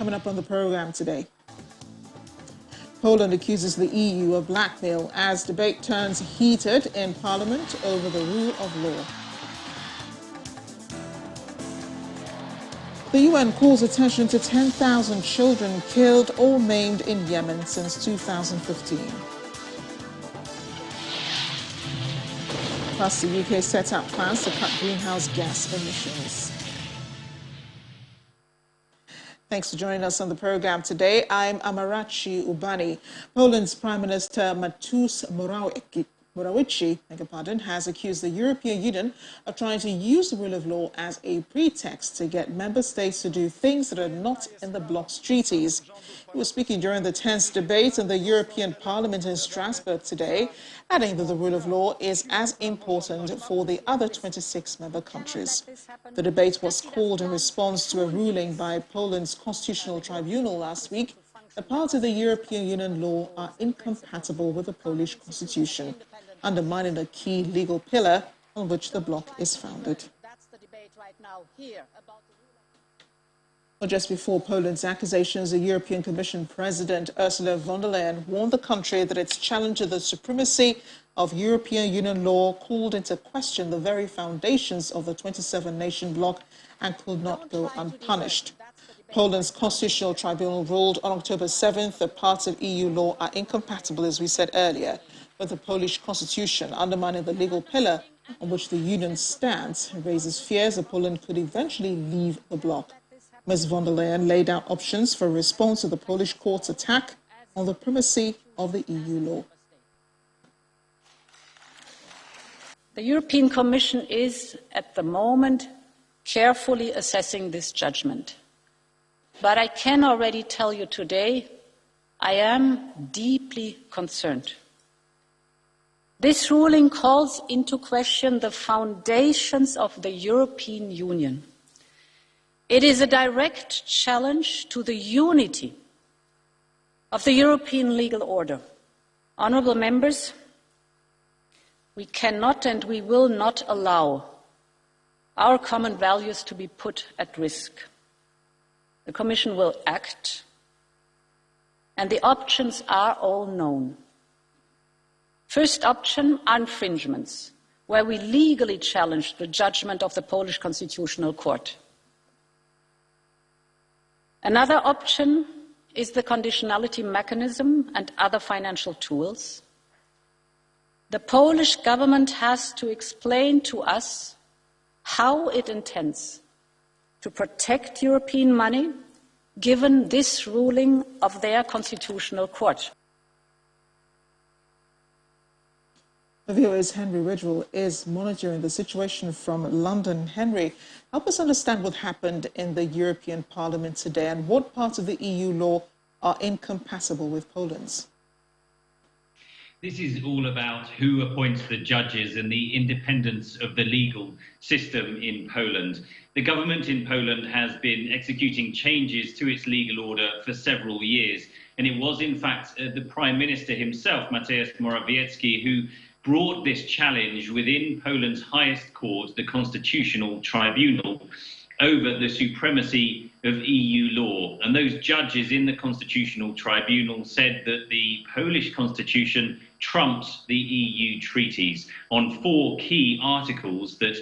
coming up on the program today. Poland accuses the EU of blackmail as debate turns heated in Parliament over the rule of law. The UN calls attention to 10,000 children killed or maimed in Yemen since 2015. Plus, the UK set out plans to cut greenhouse gas emissions. Thanks for joining us on the program today. I'm Amarachi Ubani. Poland's Prime Minister Mateusz Morawiecki, has accused the European Union of trying to use the rule of law as a pretext to get member states to do things that are not in the bloc's treaties. He was speaking during the tense debate in the European Parliament in Strasbourg today, adding that the rule of law is as important for the other 26 member countries. The debate was called in response to a ruling by Poland's Constitutional Tribunal last week that parts of the European Union law are incompatible with the Polish constitution, undermining a key legal pillar on which the bloc is founded. Well, just before Poland's accusations, the European Commission President Ursula von der Leyen warned the country that its challenge to the supremacy of European Union law called into question the very foundations of the 27-nation bloc and could not go unpunished. Poland's Constitutional Tribunal ruled on October 7th that parts of EU law are incompatible, as we said earlier, with the Polish constitution, undermining the legal pillar on which the Union stands, and raises fears that Poland could eventually leave the bloc. Ms. von der Leyen laid out options for a response to the Polish court's attack on the primacy of the EU law. The European Commission is, at the moment, carefully assessing this judgment. But I can already tell you today, I am deeply concerned. This ruling calls into question the foundations of the European Union. It is a direct challenge to the unity of the European legal order. Honourable members, we cannot and we will not allow our common values to be put at risk. The Commission will act, and the options are all known. First option, infringements, where we legally challenge the judgment of the Polish Constitutional Court. Another option is the conditionality mechanism and other financial tools. The Polish government has to explain to us how it intends to protect European money, given this ruling of their Constitutional Court. VOA's Henry Ridgwell is monitoring the situation from London. Henry, help us understand what happened in the European Parliament today and what parts of the EU law are incompatible with Poland's. This is all about who appoints the judges and the independence of the legal system in Poland. The government in Poland has been executing changes to its legal order for several years, and it was in fact the Prime Minister himself, Mateusz Morawiecki, who brought this challenge within Poland's highest court, the Constitutional Tribunal, over the supremacy of EU law. And those judges in the Constitutional Tribunal said that the Polish constitution trumps the EU treaties on 4 key articles that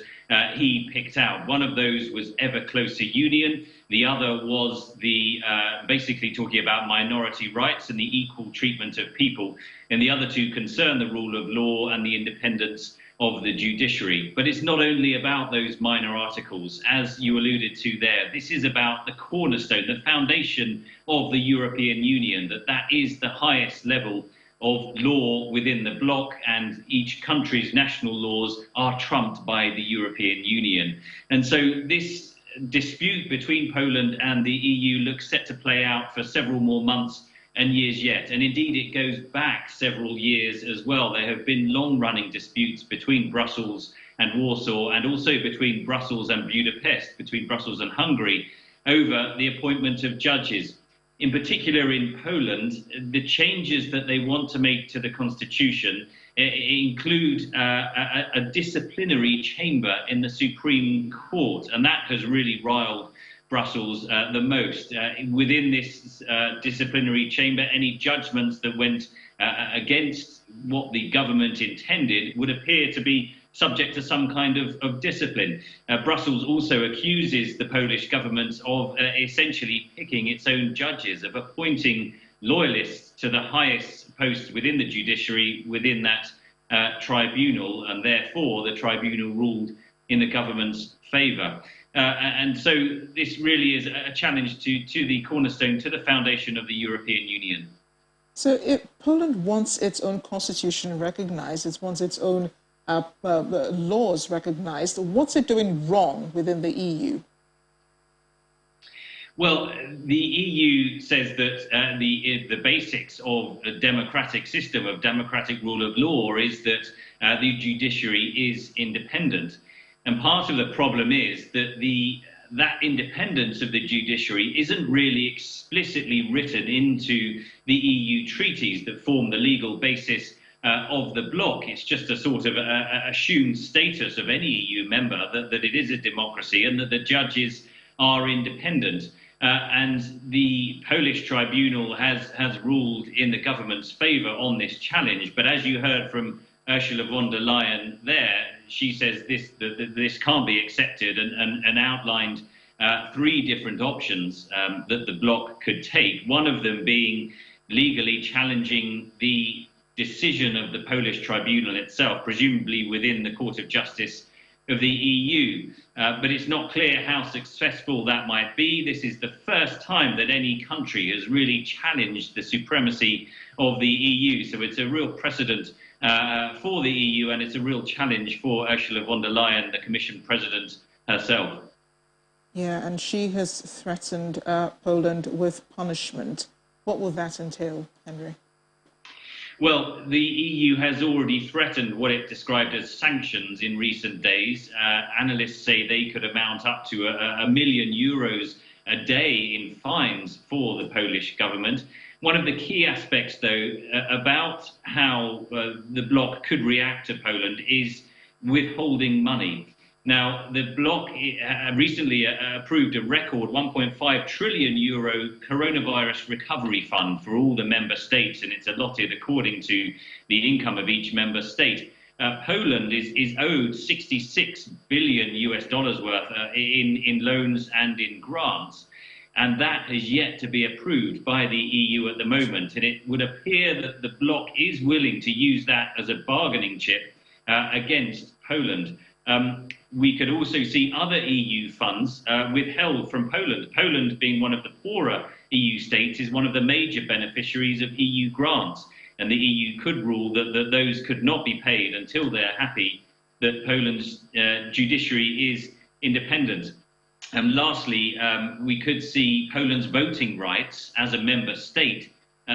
he picked out. One of those was ever closer union. The other was the basically talking about minority rights and the equal treatment of people. And the other 2 concern the rule of law and the independence of the judiciary. But it's not only about those minor articles, as you alluded to there. This is about the cornerstone, the foundation of the European Union, that is the highest level of law within the bloc, and each country's national laws are trumped by the European Union. And so this dispute between Poland and the EU looks set to play out for several more months and years yet. And indeed, it goes back several years as well. There have been long-running disputes between Brussels and Warsaw, and also between Brussels and Budapest, between Brussels and Hungary, over the appointment of judges. In particular, in Poland, the changes that they want to make to the constitution include a disciplinary chamber in the Supreme Court, and that has really riled Brussels the most. Within this disciplinary chamber, any judgments that went against what the government intended would appear to be subject to some kind of discipline. Brussels also accuses the Polish government of essentially picking its own judges, of appointing loyalists to the highest posts within the judiciary within that tribunal, and therefore the tribunal ruled in the government's favour. And so this really is a challenge to the cornerstone, to the foundation of the European Union. So if Poland wants its own constitution recognized, it wants its own laws recognized, what's it doing wrong within the EU? Well, the EU says that the basics of a democratic system, of democratic rule of law, is that the judiciary is independent. And part of the problem is that that independence of the judiciary isn't really explicitly written into the EU treaties that form the legal basis of the bloc. It's just a sort of assumed status of any EU member that it is a democracy and that the judges are independent. And the Polish tribunal has ruled in the government's favour on this challenge. But as you heard from Ursula von der Leyen there, she says this can't be accepted and outlined three different options that the bloc could take, one of them being legally challenging the decision of the Polish tribunal itself, presumably within the Court of Justice of the EU. But it's not clear how successful that might be. This is the first time that any country has really challenged the supremacy of the EU. So it's a real precedent for the EU, and it's a real challenge for Ursula von der Leyen, the Commission President herself. Yeah, and she has threatened Poland with punishment. What will that entail, Henry? Well, the EU has already threatened what it described as sanctions in recent days. Analysts say they could amount up to €1 million a day in fines for the Polish government. One of the key aspects, though, about how the bloc could react to Poland is withholding money. Now, the bloc recently approved a record €1.5 trillion coronavirus recovery fund for all the member states, and it's allotted according to the income of each member state. Poland is owed $66 billion worth in loans and in grants. And that has yet to be approved by the EU at the moment. And it would appear that the bloc is willing to use that as a bargaining chip against Poland. We could also see other EU funds withheld from Poland. Poland, being one of the poorer EU states, is one of the major beneficiaries of EU grants. And the EU could rule that those could not be paid until they're happy that Poland's judiciary is independent. And lastly, we could see Poland's voting rights as a member state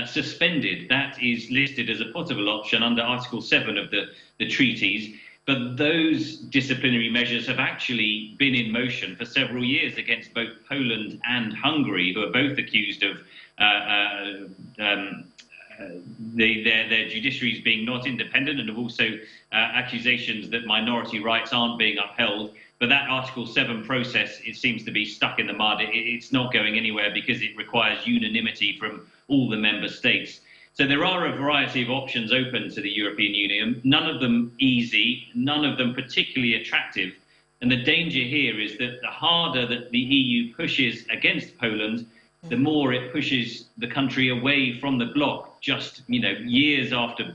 suspended. That is listed as a possible option under Article 7 of the treaties. But those disciplinary measures have actually been in motion for several years against both Poland and Hungary, who are both accused of their judiciaries being not independent, and have also accusations that minority rights aren't being upheld. But that Article 7 process, it seems to be stuck in the mud. It's not going anywhere because it requires unanimity from all the member states. So there are a variety of options open to the European Union, none of them easy, none of them particularly attractive. And the danger here is that the harder that the EU pushes against Poland, the more it pushes the country away from the bloc. Just, years after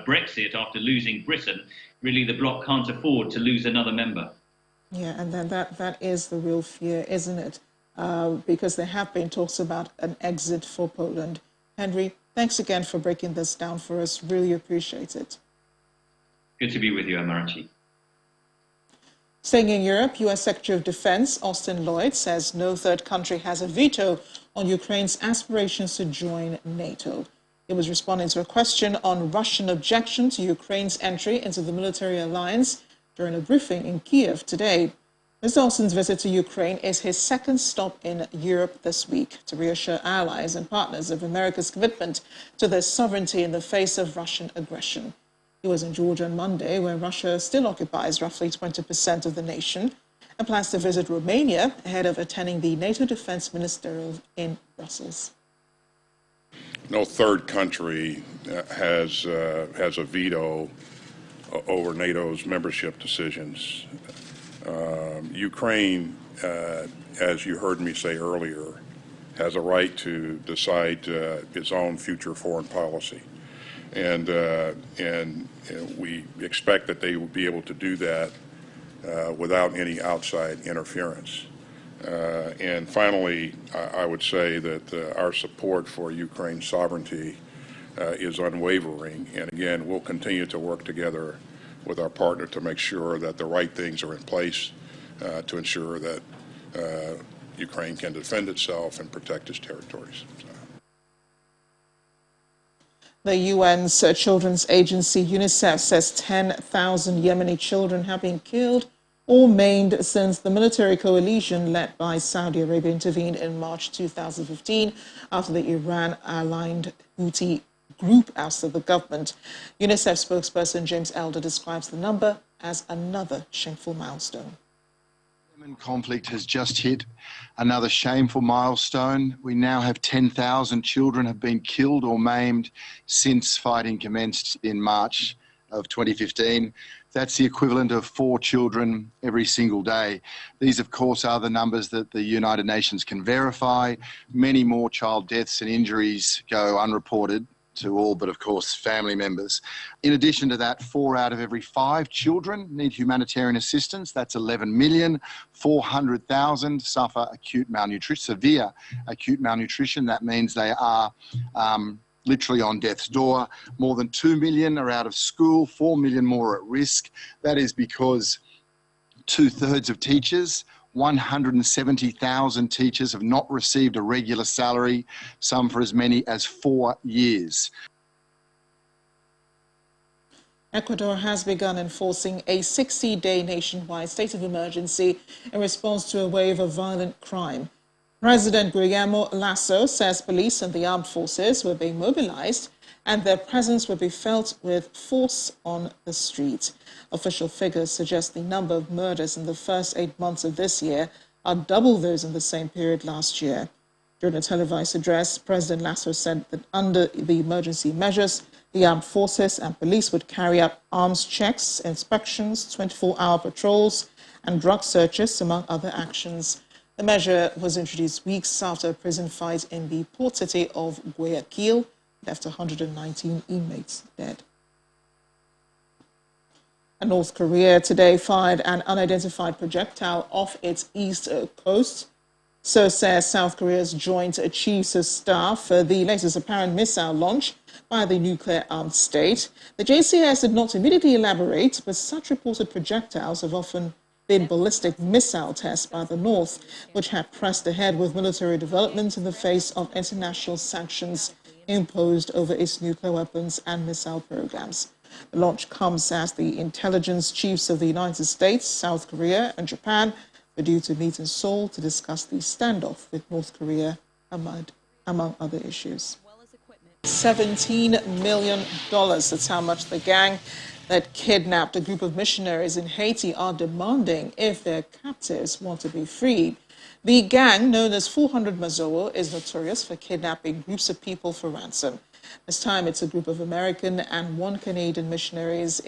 Brexit, after losing Britain, really the bloc can't afford to lose another member. Yeah, and then that is the real fear, isn't it? Because there have been talks about an exit for Poland. Henry, thanks again for breaking this down for us. Really appreciate it. Good to be with you, Amarachi. Staying in Europe, U.S. Secretary of Defense Austin Lloyd says no third country has a veto on Ukraine's aspirations to join NATO. He was responding to a question on Russian objection to Ukraine's entry into the military alliance during a briefing in Kiev today. Mr. Austin's visit to Ukraine is his second stop in Europe this week to reassure allies and partners of America's commitment to their sovereignty in the face of Russian aggression. He was in Georgia on Monday, where Russia still occupies roughly 20% of the nation. and plans to visit Romania ahead of attending the NATO Defense Ministerial in Brussels. No third country has a veto over NATO's membership decisions. Ukraine, as you heard me say earlier, has a right to decide its own future foreign policy, and we expect that they will be able to do that without any outside interference. And finally, I would say that our support for Ukraine's sovereignty is unwavering, and again, we'll continue to work together with our partner to make sure that the right things are in place to ensure that Ukraine can defend itself and protect its territories. The UN's children's agency UNICEF says 10,000 Yemeni children have been killed or maimed since the military coalition led by Saudi Arabia intervened in March 2015 after the Iran-aligned Houthi group ousted the government. UNICEF spokesperson James Elder describes the number as another shameful milestone. The Yemen conflict has just hit another shameful milestone. We now have 10,000 children have been killed or maimed since fighting commenced in March of 2015. That's the equivalent of 4 children every single day. These, of course, are the numbers that the United Nations can verify. Many more child deaths and injuries go unreported to all but, of course, family members. In addition to that, 4 out of every 5 children need humanitarian assistance. That's 11 million. 400,000 suffer acute malnutrition, severe acute malnutrition. That means they are literally on death's door. More than 2 million are out of school, 4 million more are at risk. That is because 2/3 of teachers, 170,000 teachers have not received a regular salary, some for as many as 4 years. Ecuador has begun enforcing a 60-day nationwide state of emergency in response to a wave of violent crime. President Guillermo Lasso says police and the armed forces were being mobilized and their presence would be felt with force on the street. Official figures suggest the number of murders in the first 8 months of this year are double those in the same period last year. During a televised address, President Lasso said that under the emergency measures, the armed forces and police would carry out arms checks, inspections, 24-hour patrols, and drug searches, among other actions. The measure was introduced weeks after a prison fight in the port city of Guayaquil left 119 inmates dead. And North Korea today fired an unidentified projectile off its east coast. So says South Korea's Joint Chiefs of Staff, the latest apparent missile launch by the nuclear-armed state. The JCS did not immediately elaborate, but such reported projectiles have often been ballistic missile tests by the North, which had pressed ahead with military development in the face of international sanctions imposed over its nuclear weapons and missile programs. The launch comes as the intelligence chiefs of the United States, South Korea, and Japan were due to meet in Seoul to discuss the standoff with North Korea, among other issues. $17 million, that's how much the gang that kidnapped a group of missionaries in Haiti are demanding if their captives want to be freed. The gang, known as 400 Mazowo, is notorious for kidnapping groups of people for ransom. This time, it's a group of American and 1 Canadian missionaries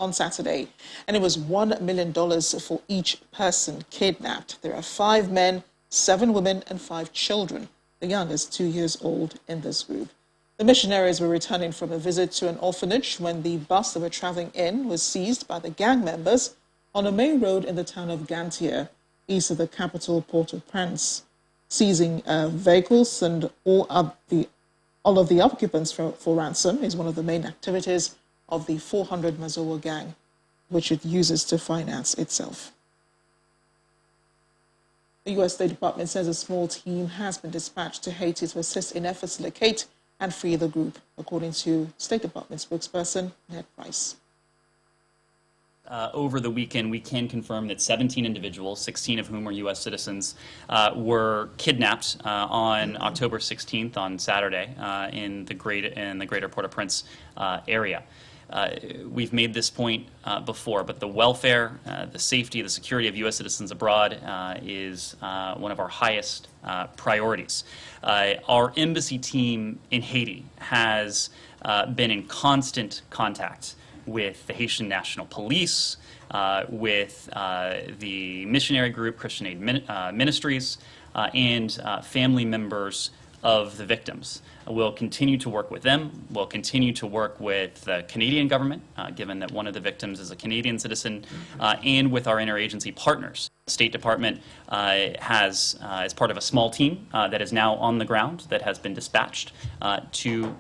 on Saturday, and it was $1 million for each person kidnapped. There are 5 men, 7 women, and 5 children, the youngest 2 years old in this group. The missionaries were returning from a visit to an orphanage when the bus they were traveling in was seized by the gang members on a main road in the town of Gantier, east of the capital Port-au-Prince. Seizing vehicles and all of the occupants for ransom is one of the main activities of the 400 Mazowo gang, which it uses to finance itself. The U.S. State Department says a small team has been dispatched to Haiti to assist in efforts to locate and free the group, according to State Department spokesperson Ned Price. Over the weekend, we can confirm that 17 individuals, 16 of whom are U.S. citizens, were kidnapped on October 16th, on Saturday, in the greater Port-au-Prince area. we've made this point before, but the welfare, the safety, the security of U.S. citizens abroad is one of our highest priorities. Our embassy team in Haiti has been in constant contact with the Haitian National Police, with the missionary group, Christian Aid Ministries, and family members of the victims. We'll continue to work with them. We'll continue to work with the Canadian government, given that one of the victims is a Canadian citizen, and with our interagency partners. The State Department is part of a small team that is now on the ground that has been dispatched to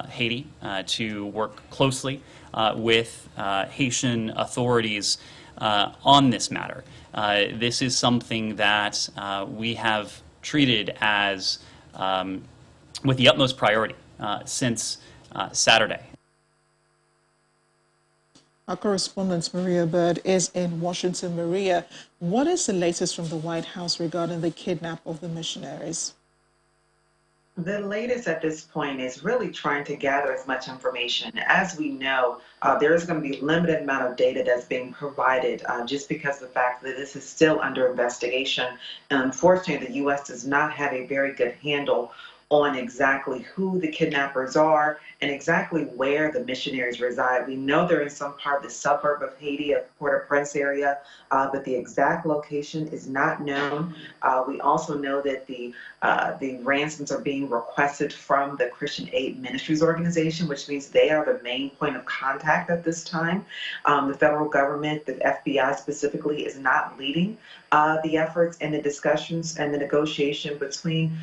Haiti to work closely with Haitian authorities on this matter. This is something that we have treated as with the utmost priority since Saturday. Our correspondent Maria Bird is in Washington. Maria, what is the latest from the White House regarding the kidnap of the missionaries? The latest at this point is really trying to gather as much information. As we know, there is going to be a limited amount of data that's being provided just because of the fact that this is still under investigation. And unfortunately, the U.S. does not have a very good handle on exactly who the kidnappers are and exactly where the missionaries reside. We know they're in some part of the suburb of Haiti, a Port-au-Prince area, but the exact location is not known. We also know that the ransoms are being requested from the Christian Aid Ministries organization, which means they are the main point of contact at this time. The federal government, the FBI specifically, is not leading the efforts and the discussions and the negotiation between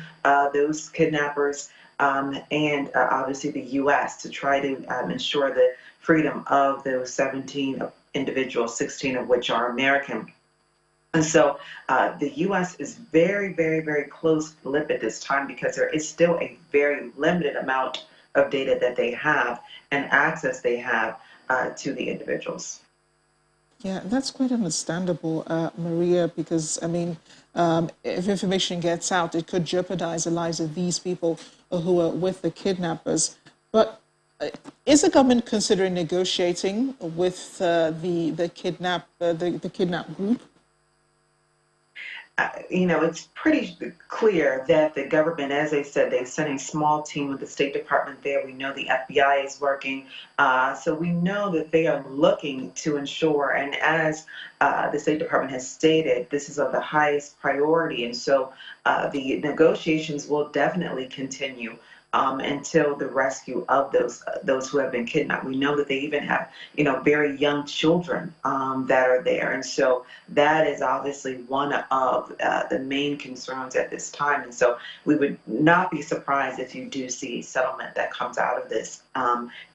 those kidnappers and obviously the U.S. to try to ensure the freedom of those 17 individuals, 16 of which are American. And so the U.S. is very, very, very close-lipped at this time because there is still a very limited amount of data that they have and access they have to the individuals. Yeah, that's quite understandable, Maria, because, I mean, if information gets out, it could jeopardize the lives of these people who are with the kidnappers. But is the government considering negotiating with the kidnapped group? You know, it's pretty clear that the government, as I said, they've sent a small team with the State Department there. We know the FBI is working. So we know that they are looking to ensure, and as the State Department has stated, this is of the highest priority. And so the negotiations will definitely continue until the rescue of those who have been kidnapped. We know that they even have, you know, very young children that are there. And so that is obviously one of the main concerns at this time. And so we would not be surprised if you do see settlement that comes out of this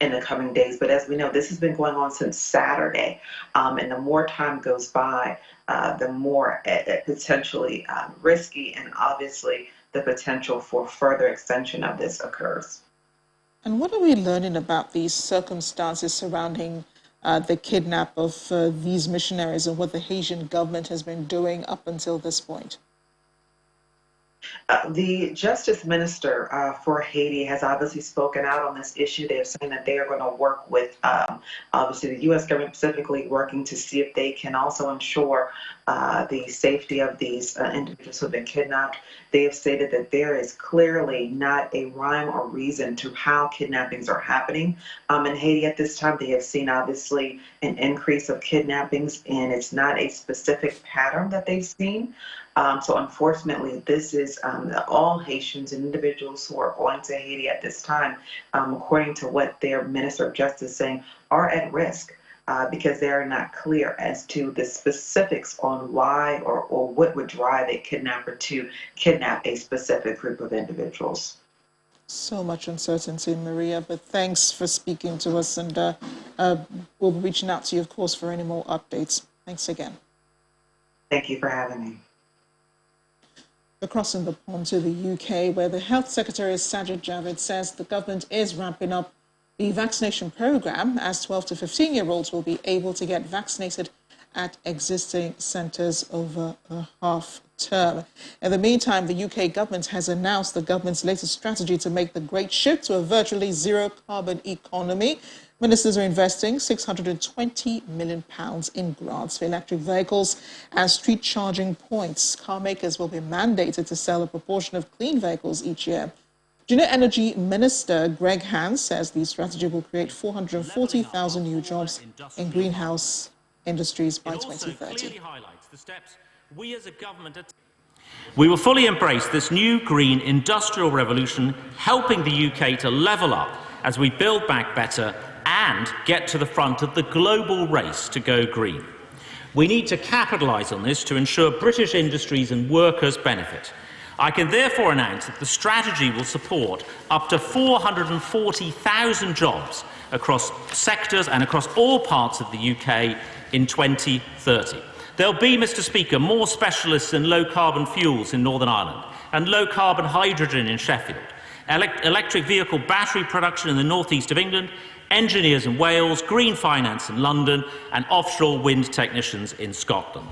in the coming days. But as we know, this has been going on since Saturday. And the more time goes by, the more potentially risky and obviously the potential for further extension of this occurs. And what are we learning about these circumstances surrounding the kidnap of these missionaries and what the Haitian government has been doing up until this point? The Justice Minister for Haiti has obviously spoken out on this issue. They are saying that they are going to work with, obviously, the U.S. government specifically working to see if they can also ensure the safety of these individuals who have been kidnapped. They have stated that there is clearly not a rhyme or reason to how kidnappings are happening in Haiti at this time. They have seen, obviously, an increase of kidnappings, and it's not a specific pattern that they've seen. So unfortunately, this is all Haitians and individuals who are going to Haiti at this time, according to what their Minister of Justice is saying, are at risk because they are not clear as to the specifics on why or what would drive a kidnapper to kidnap a specific group of individuals. So much uncertainty, Maria, but thanks for speaking to us, and we'll be reaching out to you, of course, for any more updates. Thanks again. Thank you for having me. Crossing the pond to the UK, where the Health Secretary Sajid Javid says the government is ramping up the vaccination program as 12 to 15-year-olds will be able to get vaccinated at existing centres over a half term. In the meantime, the UK government has announced the government's latest strategy to make the great shift to a virtually zero-carbon economy. Ministers are investing £620 million in grants for electric vehicles and street charging points. Car makers will be mandated to sell a proportion of clean vehicles each year. Junior Energy Minister Greg Hans says the strategy will create 440,000 new jobs in greenhouse industries by 2030. We will fully embrace this new green industrial revolution, helping the UK to level up as we build back better and get to the front of the global race to go green. We need to capitalise on this to ensure British industries and workers benefit. I can therefore announce that the strategy will support up to 440,000 jobs across sectors and across all parts of the UK in 2030. There'll be, Mr. Speaker, more specialists in low-carbon fuels in Northern Ireland and low-carbon hydrogen in Sheffield, electric vehicle battery production in the northeast of England, engineers in Wales, green finance in London, and offshore wind technicians in Scotland.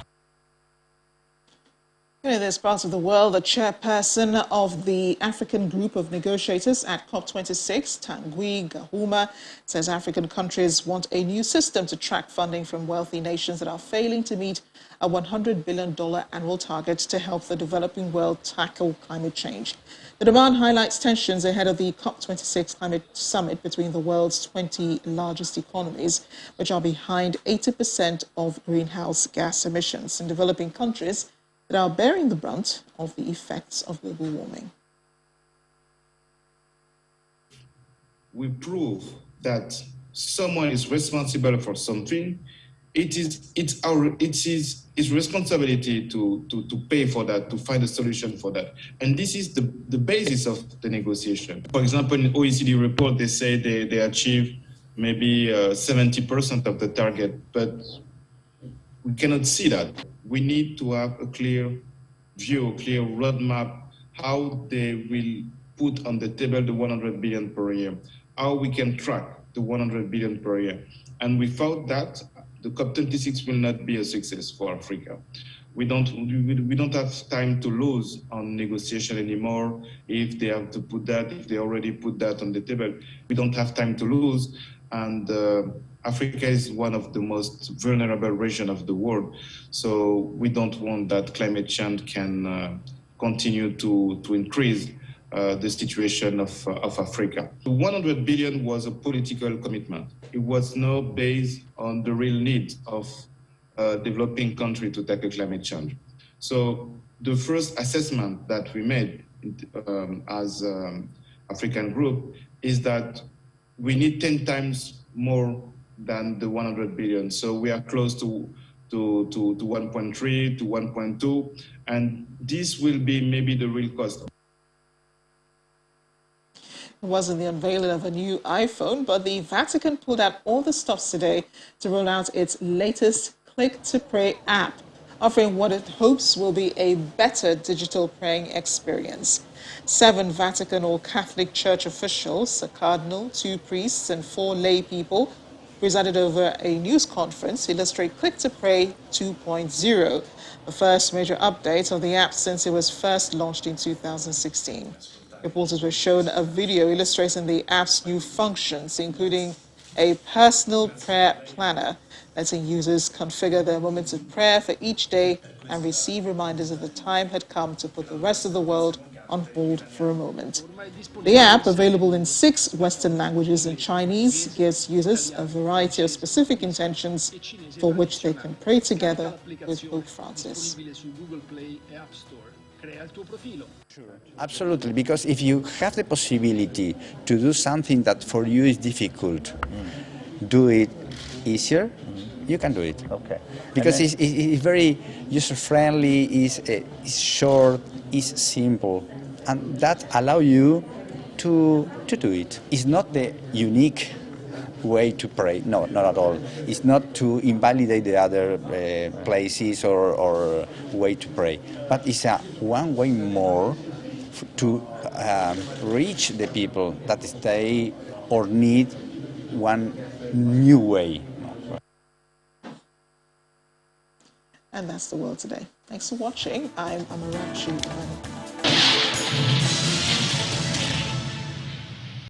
In this part of the world, the chairperson of the African Group of Negotiators at COP26, Tanguy Gahuma, says African countries want a new system to track funding from wealthy nations that are failing to meet a $100 billion annual target to help the developing world tackle climate change. The demand highlights tensions ahead of the COP26 climate summit between the world's 20 largest economies, which are behind 80% of greenhouse gas emissions in developing countries that are bearing the brunt of the effects of global warming. We prove that someone is responsible for something. It's responsibility to pay for that, to find a solution for that. And this is the basis of the negotiation. For example, in OECD report, they say they achieve maybe 70% of the target, but we cannot see that. We need to have a clear view, a clear roadmap, how they will put on the table the 100 billion per year, how we can track the 100 billion per year. And without that, the COP26 will not be a success for Africa. We don't have time to lose on negotiation anymore. If they have to put that, if they already put that on the table, we don't have time to lose. And Africa is one of the most vulnerable regions of the world. So we don't want that climate change can continue to increase the situation of Africa. The 100 billion was a political commitment. It was not based on the real needs of developing country to tackle climate change. So the first assessment that we made as African group is that we need 10 times more than the 100 billion. So we are close to 1.3, to 1.2, and this will be maybe the real cost. It wasn't the unveiling of a new iPhone, but the Vatican pulled out all the stops today to roll out its latest Click to Pray app, offering what it hopes will be a better digital praying experience. 7 Vatican or Catholic Church officials, a cardinal, 2 priests, and 4 lay people presided over a news conference to illustrate Click to Pray 2.0, the first major update of the app since it was first launched in 2016. Reporters were shown a video illustrating the app's new functions, including a personal prayer planner, letting users configure their moments of prayer for each day and receive reminders that the time had come to put the rest of the world on hold for a moment. The app, available in 6 Western languages and Chinese, gives users a variety of specific intentions for which they can pray together with Pope Francis. Absolutely, because if you have the possibility to do something that for you is difficult, do it easier, you can do it. Okay. Because it's very user-friendly, it's short, it's simple, and that allows you to do it. It's not the unique way to pray, no, not at all. It's not to invalidate the other places or way to pray, but it's one way more to reach the people that stay or need one new way. And that's the world today. Thanks for watching. I'm Amarachi.